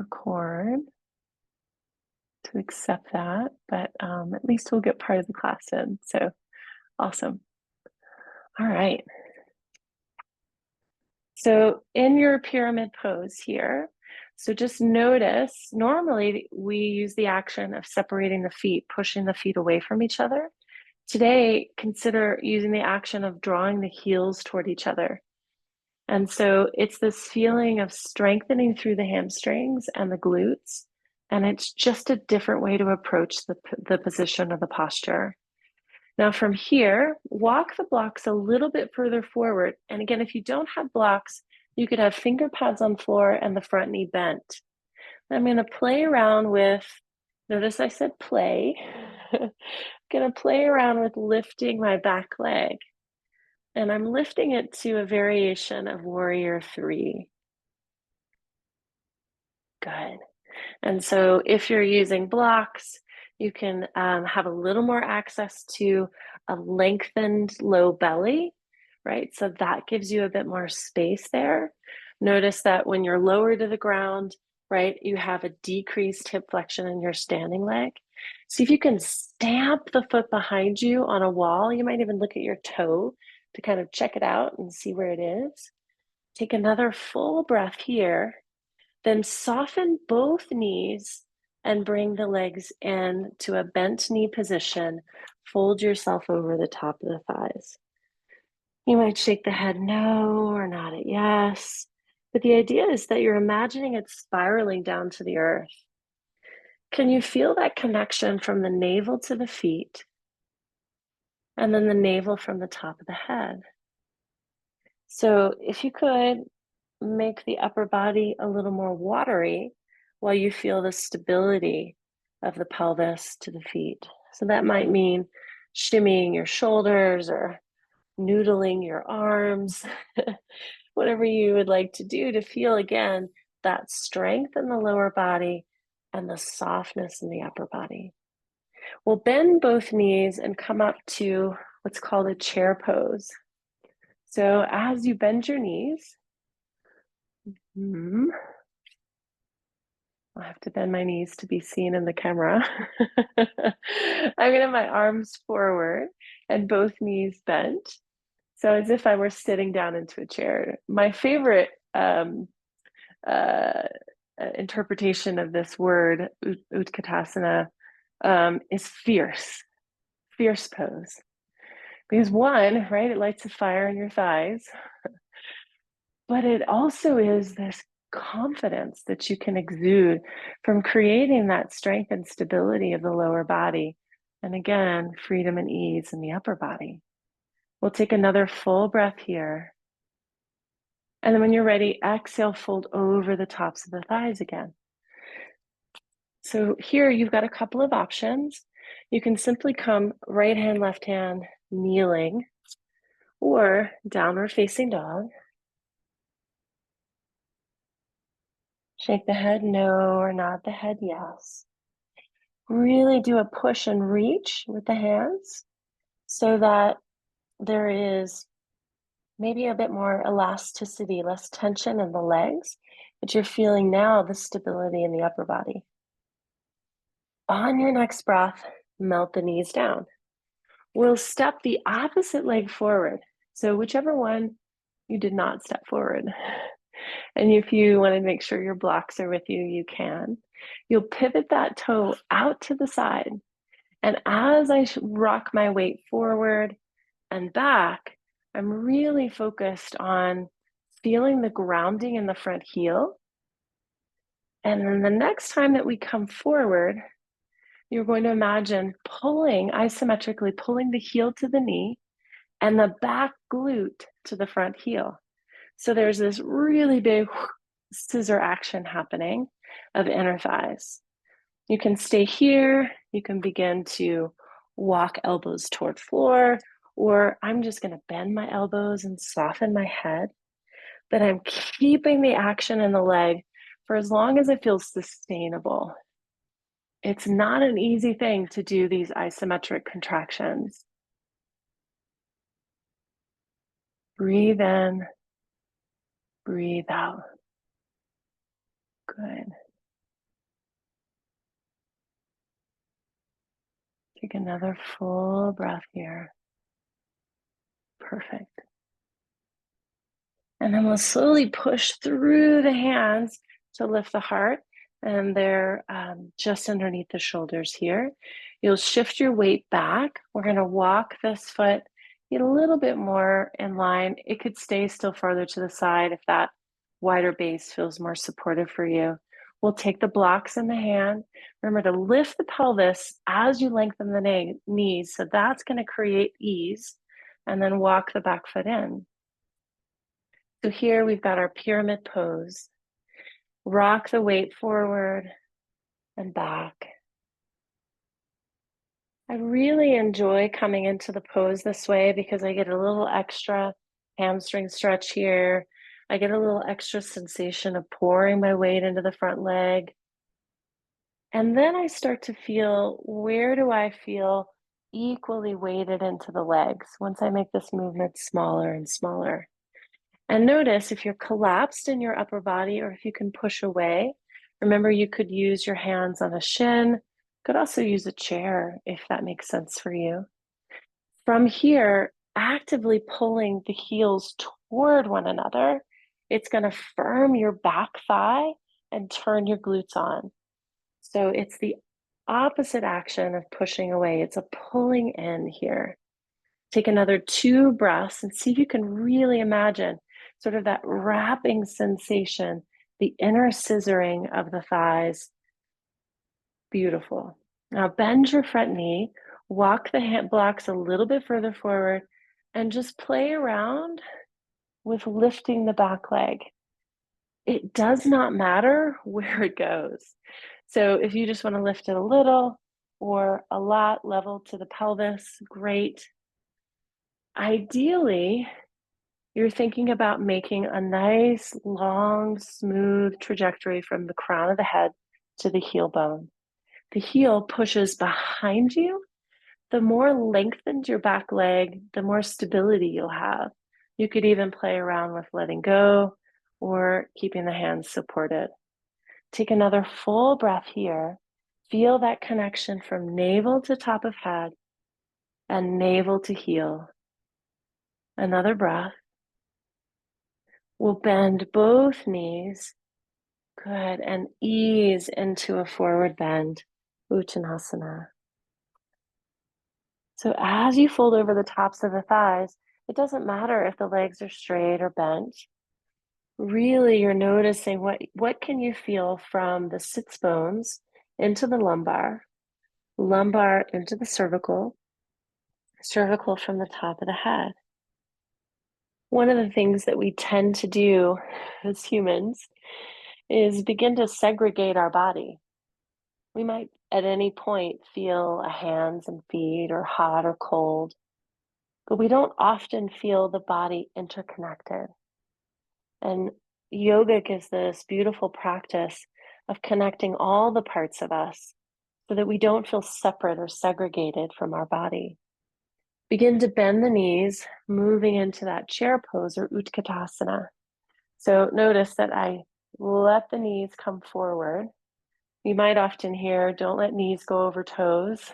record to accept that, but at least we'll get part of the class in. So awesome. All right. So in your pyramid pose here, so just notice, normally we use the action of separating the feet, pushing the feet away from each other. Today, consider using the action of drawing the heels toward each other. And so it's this feeling of strengthening through the hamstrings and the glutes. And it's just a different way to approach the position of the posture. Now from here, walk the blocks a little bit further forward. And again, if you don't have blocks, you could have finger pads on floor and the front knee bent. I'm going to play around with, notice I said play. I'm going to play around with lifting my back leg. And I'm lifting it to a variation of warrior 3. Good. And so if you're using blocks, you can have a little more access to a lengthened low belly, right? So that gives you a bit more space there. Notice that when you're lower to the ground, right, you have a decreased hip flexion in your standing leg. See if you can stamp the foot behind you on a wall. You might even look at your toe to kind of check it out and see where it is. Take another full breath here. Then soften both knees and bring the legs in to a bent knee position. Fold yourself over the top of the thighs. You might shake the head no or nod it yes. But the idea is that you're imagining it spiraling down to the earth. Can you feel that connection from the navel to the feet? And then the navel from the top of the head. So if you could make the upper body a little more watery while you feel the stability of the pelvis to the feet. So that might mean shimmying your shoulders or noodling your arms, whatever you would like to do to feel again that strength in the lower body and the softness in the upper body. We'll bend both knees and come up to what's called a chair pose. So as you bend your knees, I have to bend my knees to be seen in the camera. I'm going to have my arms forward and both knees bent. So as if I were sitting down into a chair. My favorite interpretation of this word, Utkatasana, is fierce pose. Because one, right, it lights a fire in your thighs, but it also is this confidence that you can exude from creating that strength and stability of the lower body. And again, freedom and ease in the upper body. We'll take another full breath here. And then when you're ready, exhale, fold over the tops of the thighs again. So here you've got a couple of options. You can simply come right hand, left hand, kneeling, or downward facing dog. Shake the head no or nod the head yes. Really do a push and reach with the hands so that there is maybe a bit more elasticity, less tension in the legs, but you're feeling now the stability in the upper body. On your next breath, melt the knees down. We'll step the opposite leg forward. So whichever one you did not step forward. And if you want to make sure your blocks are with you, you can. You'll pivot that toe out to the side. And as I rock my weight forward and back, I'm really focused on feeling the grounding in the front heel. And then the next time that we come forward, you're going to imagine pulling, isometrically pulling the heel to the knee and the back glute to the front heel. So there's this really big scissor action happening of inner thighs. You can stay here. You can begin to walk elbows toward floor, or I'm just going to bend my elbows and soften my head. But I'm keeping the action in the leg for as long as it feels sustainable. It's not an easy thing to do these isometric contractions. Breathe in, breathe out. Good. Take another full breath here. Perfect. And then we'll slowly push through the hands to lift the heart. And they're just underneath the shoulders here. You'll shift your weight back. We're going to walk this foot, get a little bit more in line. It could stay still further to the side if that wider base feels more supportive for you. We'll take the blocks in the hand. Remember to lift the pelvis as you lengthen the knees. So that's going to create ease. And then walk the back foot in. So here we've got our pyramid pose. Rock the weight forward and back. I really enjoy coming into the pose this way because I get a little extra hamstring stretch here. I get a little extra sensation of pouring my weight into the front leg. And then I start to feel, where do I feel equally weighted into the legs once I make this movement smaller and smaller. And notice if you're collapsed in your upper body or if you can push away. Remember, you could use your hands on a shin, could also use a chair if that makes sense for you. From here, actively pulling the heels toward one another, it's going to firm your back thigh and turn your glutes on. So it's the opposite action of pushing away. It's a pulling in here. Take another 2 breaths and see if you can really imagine sort of that wrapping sensation, the inner scissoring of the thighs. Beautiful. Now bend your front knee, walk the hand blocks a little bit further forward, and just play around with lifting the back leg. It does not matter where it goes. So if you just want to lift it a little or a lot, level to the pelvis, great. Ideally, you're thinking about making a nice, long, smooth trajectory from the crown of the head to the heel bone. The heel pushes behind you. The more lengthened your back leg, the more stability you'll have. You could even play around with letting go or keeping the hands supported. Take another full breath here. Feel that connection from navel to top of head and navel to heel. Another breath. We'll bend both knees. Good. And ease into a forward bend, Uttanasana. So as you fold over the tops of the thighs, it doesn't matter if the legs are straight or bent. Really, you're noticing what can you feel from the sits bones into the lumbar into the cervical from the top of the head. One of the things that we tend to do as humans is begin to segregate our body. We might at any point feel a hands and feet or hot or cold, but we don't often feel the body interconnected. And yoga gives this beautiful practice of connecting all the parts of us so that we don't feel separate or segregated from our body. Begin to bend the knees, moving into that chair pose or Utkatasana. So notice that I let the knees come forward. You might often hear, don't let knees go over toes.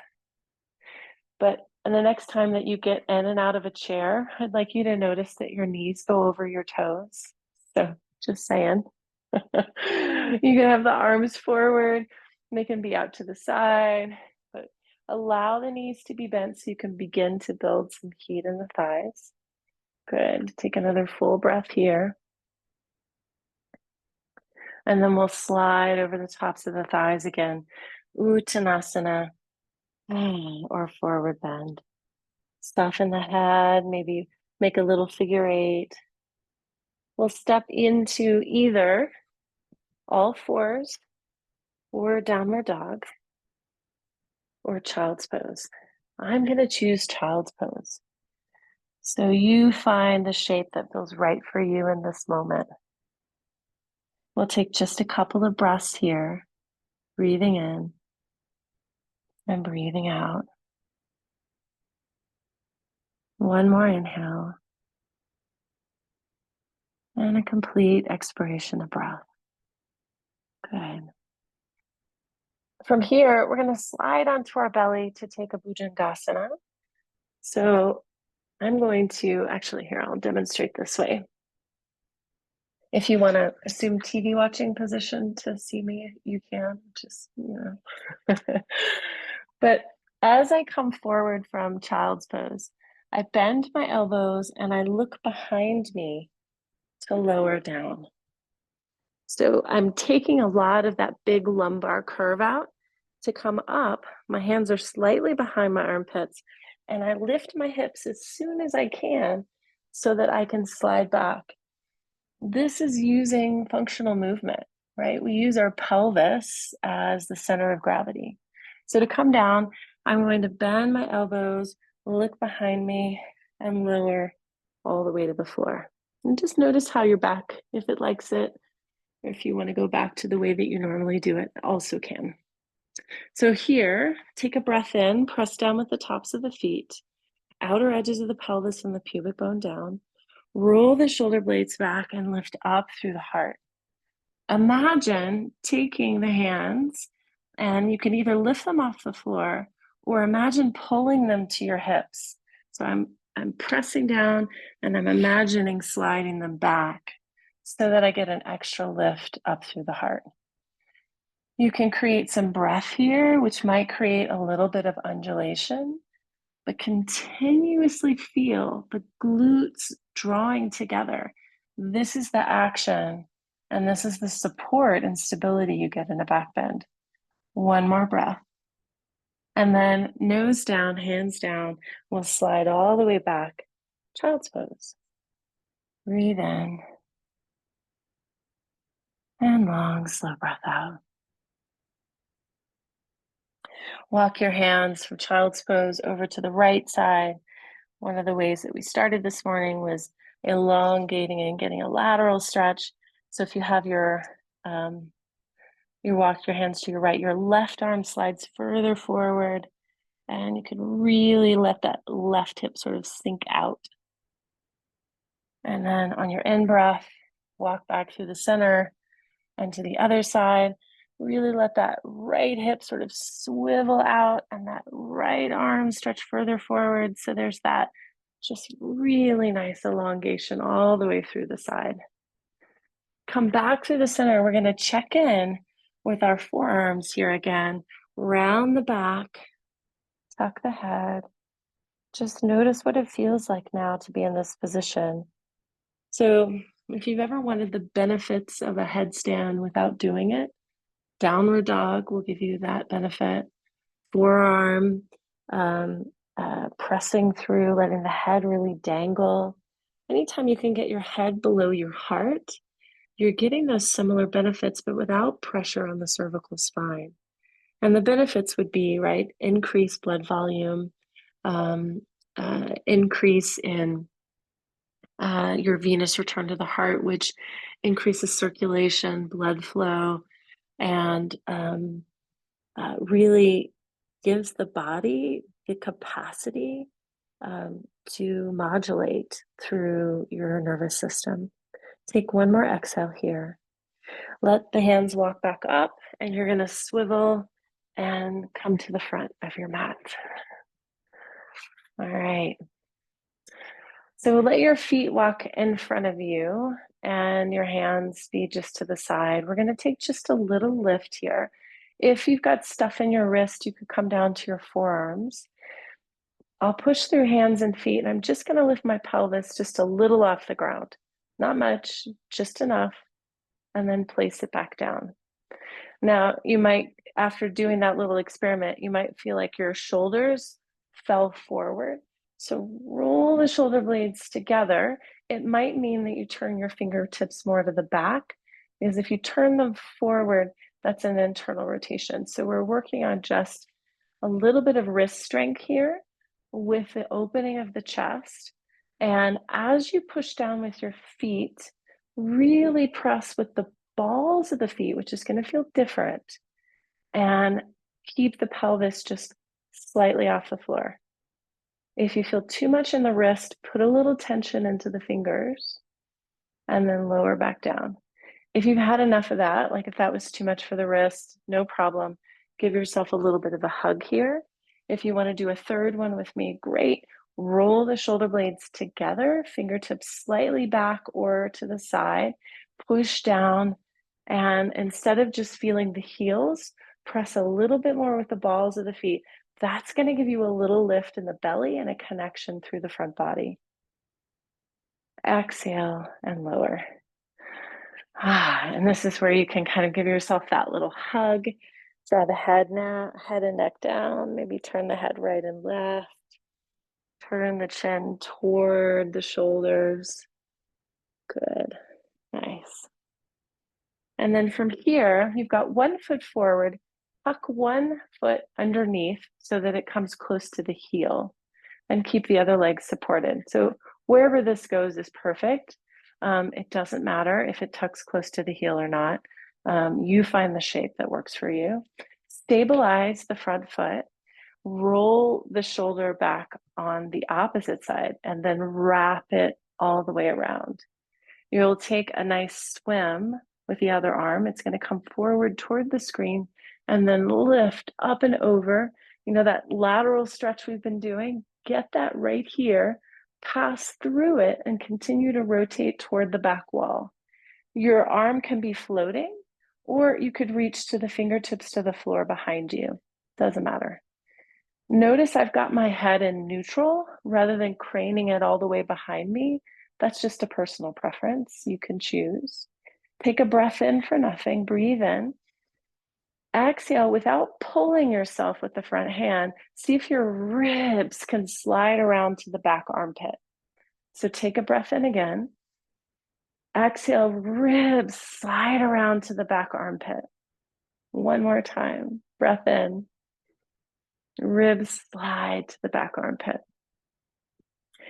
But the next time that you get in and out of a chair, I'd like you to notice that your knees go over your toes. So just saying. You can have the arms forward. They can be out to the side. But allow the knees to be bent so you can begin to build some heat in the thighs. Good. Take another full breath here. And then we'll slide over the tops of the thighs again. Uttanasana or forward bend. Soften the head, maybe make a little figure 8. We'll step into either all fours or downward dog or child's pose. I'm going to choose child's pose. So you find the shape that feels right for you in this moment. We'll take just a couple of breaths here, breathing in and breathing out. One more inhale and a complete expiration of breath. Good. From here, we're going to slide onto our belly to take a Bhujangasana. So I'm going to actually here, I'll demonstrate this way. If you want to assume TV watching position to see me, you can just, But as I come forward from child's pose, I bend my elbows and I look behind me to lower down. So I'm taking a lot of that big lumbar curve out to come up. My hands are slightly behind my armpits and I lift my hips as soon as I can so that I can slide back. This is using functional movement, right? We use our pelvis as the center of gravity. So to come down, I'm going to bend my elbows, look behind me, and lower all the way to the floor. And just notice how your back, if it likes it, or if you want to go back to the way that you normally do it, also can. So here, take a breath in, press down with the tops of the feet, outer edges of the pelvis and the pubic bone down. Roll the shoulder blades back and lift up through the heart. Imagine taking the hands and you can either lift them off the floor or imagine pulling them to your hips. So I'm pressing down and I'm imagining sliding them back so that I get an extra lift up through the heart. You can create some breath here, which might create a little bit of undulation, but continuously feel the glutes drawing together. This is the action, and this is the support and stability you get in a back bend. One more breath. And then nose down, hands down, we'll slide all the way back, child's pose. Breathe in. And long, slow breath out. Walk your hands from child's pose over to the right side. One of the ways that we started this morning was elongating and getting a lateral stretch. So if you have you walk your hands to your right, your left arm slides further forward, and you can really let that left hip sort of sink out. And then on your in breath, walk back through the center and to the other side. Really let that right hip sort of swivel out and that right arm stretch further forward. So there's that just really nice elongation all the way through the side. Come back through the center. We're going to check in with our forearms here again. Round the back, tuck the head. Just notice what it feels like now to be in this position. So if you've ever wanted the benefits of a headstand without doing it, downward dog will give you that benefit. Forearm, pressing through, letting the head really dangle. Anytime you can get your head below your heart, you're getting those similar benefits, but without pressure on the cervical spine. And the benefits would be, right, increased blood volume, increase in your venous return to the heart, which increases circulation, blood flow, and really gives the body the capacity to modulate through your nervous system. Take one more exhale here. Let the hands walk back up, and you're going to swivel and come to the front of your mat. All right. So let your feet walk in front of you and your hands be just to the side. We're going to take just a little lift here. If you've got stuff in your wrist, you could come down to your forearms. I'll push through hands and feet, and I'm just going to lift my pelvis just a little off the ground. Not much, just enough, and then place it back down. Now, you might, after doing that little experiment, you might feel like your shoulders fell forward. So roll the shoulder blades together. It might mean that you turn your fingertips more to the back, because if you turn them forward, that's an internal rotation. So we're working on just a little bit of wrist strength here with the opening of the chest. And as you push down with your feet, really press with the balls of the feet, which is going to feel different, and keep the pelvis just slightly off the floor. If you feel too much in the wrist, put a little tension into the fingers and then lower back down. If you've had enough of that, like if that was too much for the wrist, no problem. Give yourself a little bit of a hug here. If you want to do a third one with me, great. Roll the shoulder blades together, fingertips slightly back or to the side, push down, and instead of just feeling the heels, press a little bit more with the balls of the feet. That's going to give you a little lift in the belly and a connection through the front body. Exhale and lower. And this is where you can kind of give yourself that little hug. Draw the head and neck down. Maybe turn the head right and left. Turn the chin toward the shoulders. Good. Nice. And then from here, you've got one foot forward. Tuck one foot underneath so that it comes close to the heel, and keep the other leg supported. So wherever this goes is perfect. It doesn't matter if it tucks close to the heel or not. You find the shape that works for you. Stabilize the front foot. Roll the shoulder back on the opposite side and then wrap it all the way around. You'll take a nice swim with the other arm. It's going to come forward toward the screen and then lift up and over. You know, that lateral stretch we've been doing, get that right here, pass through it and continue to rotate toward the back wall. Your arm can be floating, or you could reach to the fingertips to the floor behind you. Doesn't matter. Notice I've got my head in neutral rather than craning it all the way behind me. That's just a personal preference. You can choose. Take a breath in for nothing. Breathe in. Exhale without pulling yourself with the front hand. See if your ribs can slide around to the back armpit. So take a breath in again. Exhale, ribs slide around to the back armpit. One more time. Breath in. Ribs slide to the back armpit.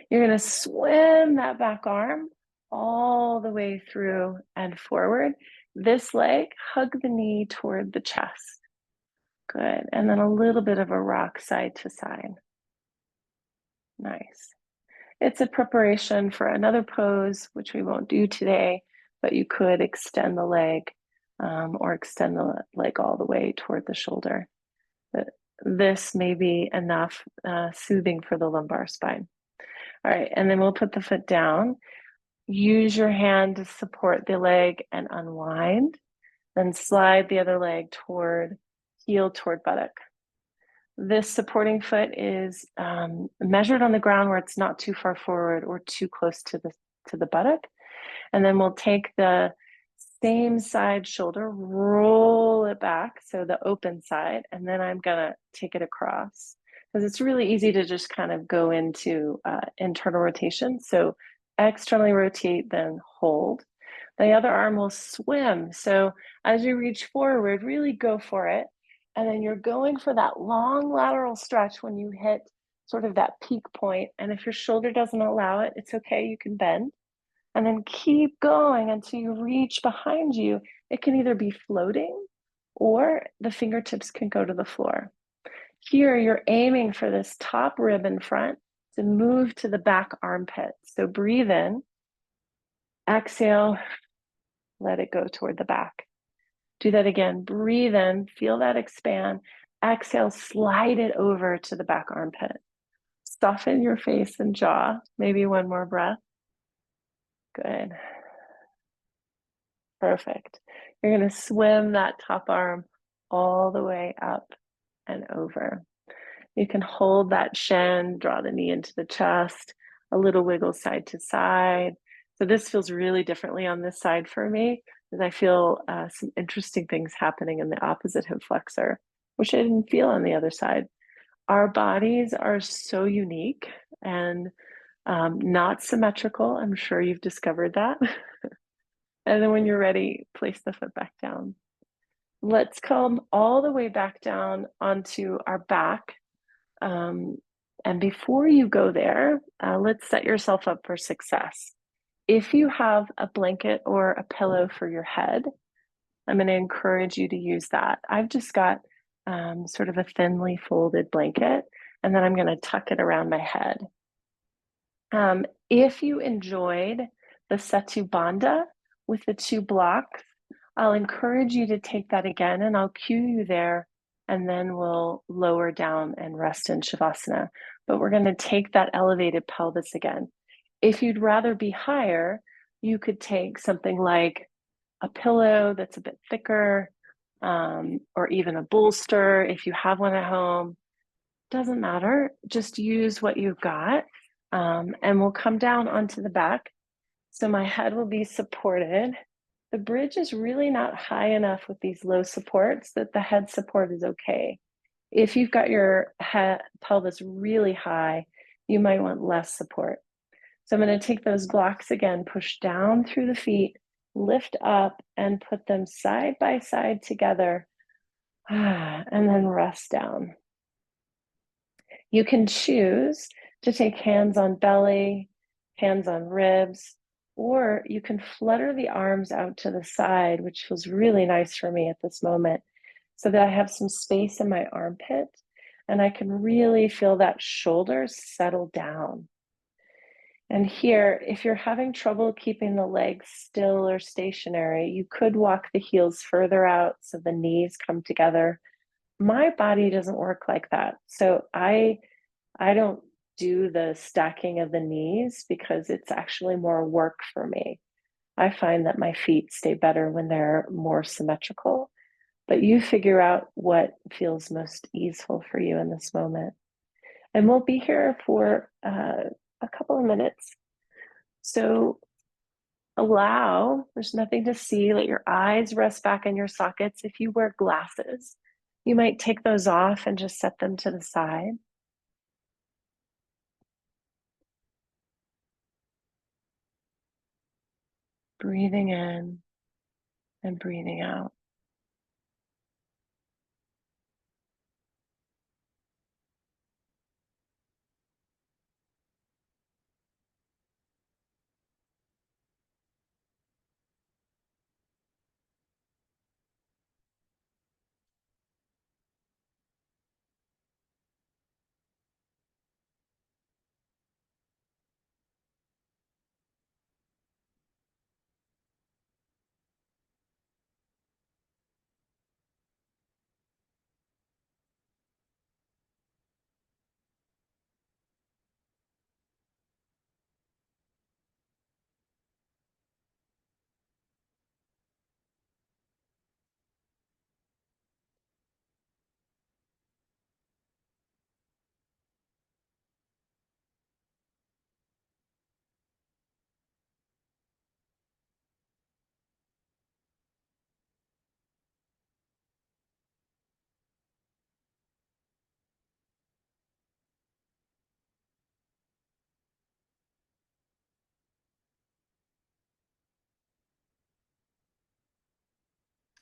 You're going to swim that back arm all the way through and forward. This leg, hug the knee toward the chest. Good. And then a little bit of a rock side to side. Nice. It's a preparation for another pose, which we won't do today, but you could extend the leg or extend the leg all the way toward the shoulder. But this may be enough soothing for the lumbar spine. All right, and then we'll put the foot down. Use your hand to support the leg and unwind. Then slide the other leg toward heel toward buttock. This supporting foot is measured on the ground where it's not too far forward or too close to the buttock. And then we'll take the same side shoulder, roll it back, so the open side, and then I'm gonna take it across because it's really easy to just kind of go into internal rotation. So externally rotate, then hold. The other arm will swim. So as you reach forward, really go for it. And then you're going for that long lateral stretch when you hit sort of that peak point. And if your shoulder doesn't allow it, it's okay, you can bend. And then keep going until you reach behind you. It can either be floating or the fingertips can go to the floor. Here, you're aiming for this top rib in front to move to the back armpit. So breathe in, exhale, let it go toward the back. Do that again. Breathe in, feel that expand. Exhale, slide it over to the back armpit. Soften your face and jaw. Maybe one more breath. Good. Perfect. You're going to swim that top arm all the way up and over. You can hold that shin, draw the knee into the chest, a little wiggle side to side. So this feels really differently on this side for me, because I feel some interesting things happening in the opposite hip flexor, which I didn't feel on the other side. Our bodies are so unique and not symmetrical. I'm sure you've discovered that. And then when you're ready, place the foot back down. Let's come all the way back down onto our back. And before you go there, let's set yourself up for success. If you have a blanket or a pillow for your head, I'm going to encourage you to use that. I've just got sort of a thinly folded blanket, and then I'm going to tuck it around my head. If you enjoyed the Setu Bandha with the 2 blocks, I'll encourage you to take that again, and I'll cue you there and then we'll lower down and rest in Shavasana. But we're going to take that elevated pelvis again. If you'd rather be higher, you could take something like a pillow that's a bit thicker, or even a bolster if you have one at home. Doesn't matter, just use what you've got. And we'll come down onto the back. So my head will be supported. The bridge is really not high enough with these low supports that the head support is okay. If you've got your head pelvis really high, you might want less support. So I'm going to take those blocks again, push down through the feet, lift up, and put them side by side together, and then rest down. You can choose to take hands on belly, hands on ribs, or you can flutter the arms out to the side, which feels really nice for me at this moment, so that I have some space in my armpit and I can really feel that shoulder settle down. And here, if you're having trouble keeping the legs still or stationary, you could walk the heels further out so the knees come together. My body doesn't work like that. So I don't do the stacking of the knees because it's actually more work for me. I find that my feet stay better when they're more symmetrical, but you figure out what feels most easeful for you in this moment. And we'll be here for a couple of minutes. So there's nothing to see, let your eyes rest back in your sockets. If you wear glasses, you might take those off and just set them to the side. Breathing in and breathing out.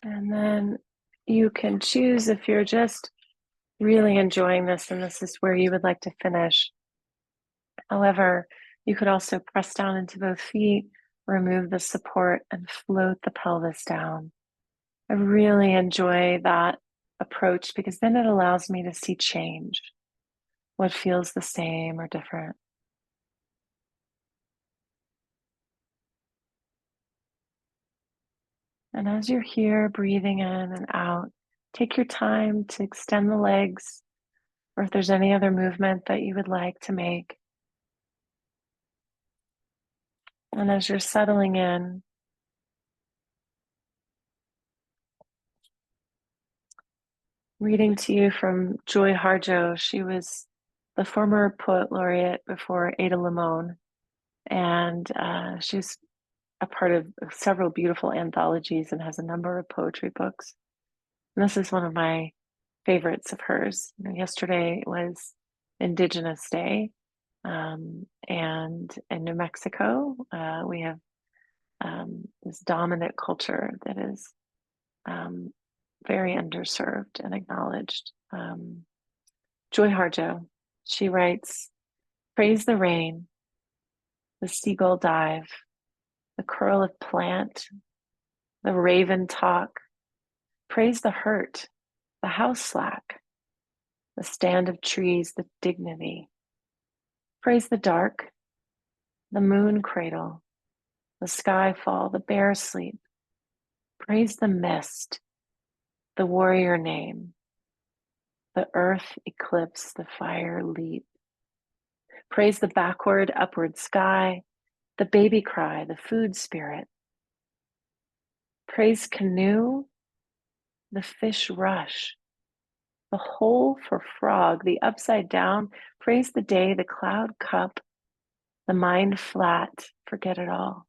And then you can choose if you're just really enjoying this and this is where you would like to finish. However, you could also press down into both feet, remove the support, and float the pelvis down. I really enjoy that approach because then it allows me to see change, what feels the same or different. And as you're here, breathing in and out, take your time to extend the legs, or if there's any other movement that you would like to make. And as you're settling in, reading to you from Joy Harjo. She was the former poet laureate before Ada Limon, and she's a part of several beautiful anthologies and has a number of poetry books. And this is one of my favorites of hers. Yesterday was Indigenous Day, and in New Mexico, we have this dominant culture that is very underserved and acknowledged. Joy Harjo, she writes, praise the rain, the seagull dive, the curl of plant, the raven talk. Praise the hurt, the house slack, the stand of trees, the dignity. Praise the dark, the moon cradle, the sky fall, the bear sleep. Praise the mist, the warrior name. the earth eclipse, the fire leap. Praise the backward, upward sky, the baby cry, the food spirit. Praise canoe, the fish rush, the hole for frog, the upside down. Praise the day, the cloud cup, the mind flat, forget it all.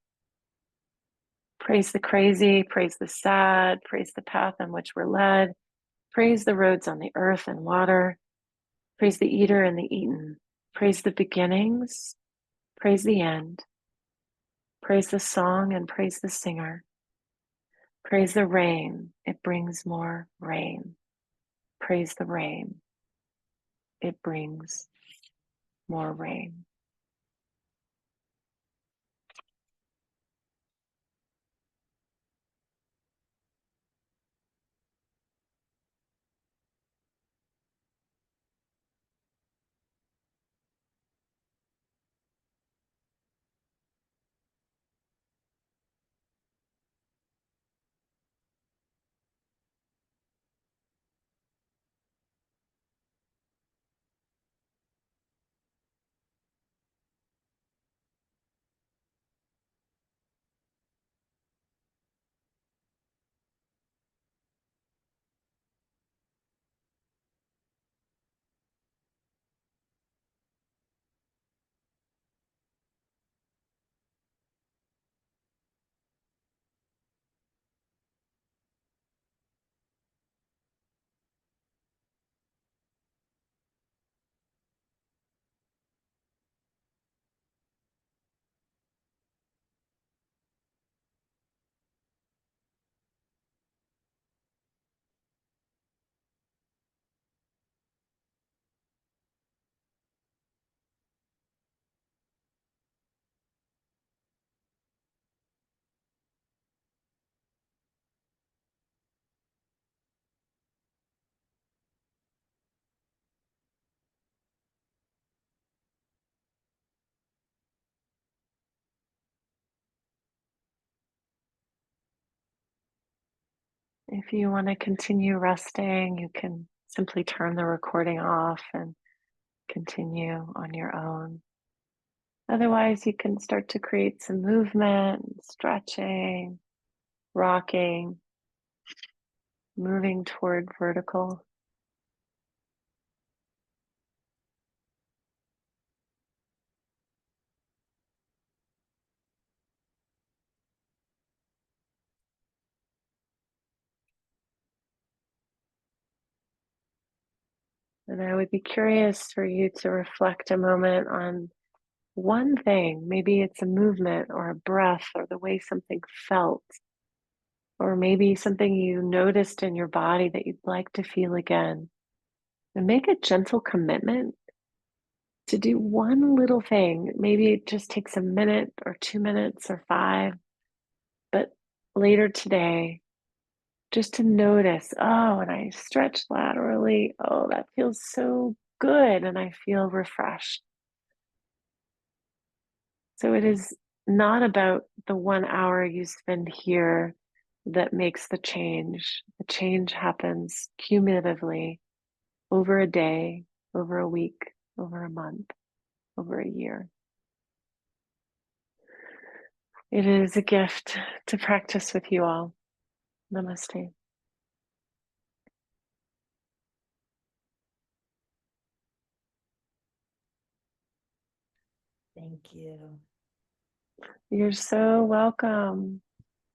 Praise the crazy, praise the sad, praise the path on which we're led. Praise the roads on the earth and water. Praise the eater and the eaten. Praise the beginnings. Praise the end. Praise the song and praise the singer. Praise the rain. It brings more rain. Praise the rain. It brings more rain. If you want to continue resting, you can simply turn the recording off and continue on your own. Otherwise, you can start to create some movement, stretching, rocking, moving toward vertical. And I would be curious for you to reflect a moment on one thing. Maybe it's a movement or a breath or the way something felt, or maybe something you noticed in your body that you'd like to feel again. And make a gentle commitment to do one little thing. Maybe it just takes a minute or 2 minutes or five, but later today, just to notice, oh, and I stretch laterally. Oh, that feels so good. And I feel refreshed. So it is not about the 1 hour you spend here that makes the change. The change happens cumulatively over a day, over a week, over a month, over a year. It is a gift to practice with you all. Namaste. Thank you. You're so welcome.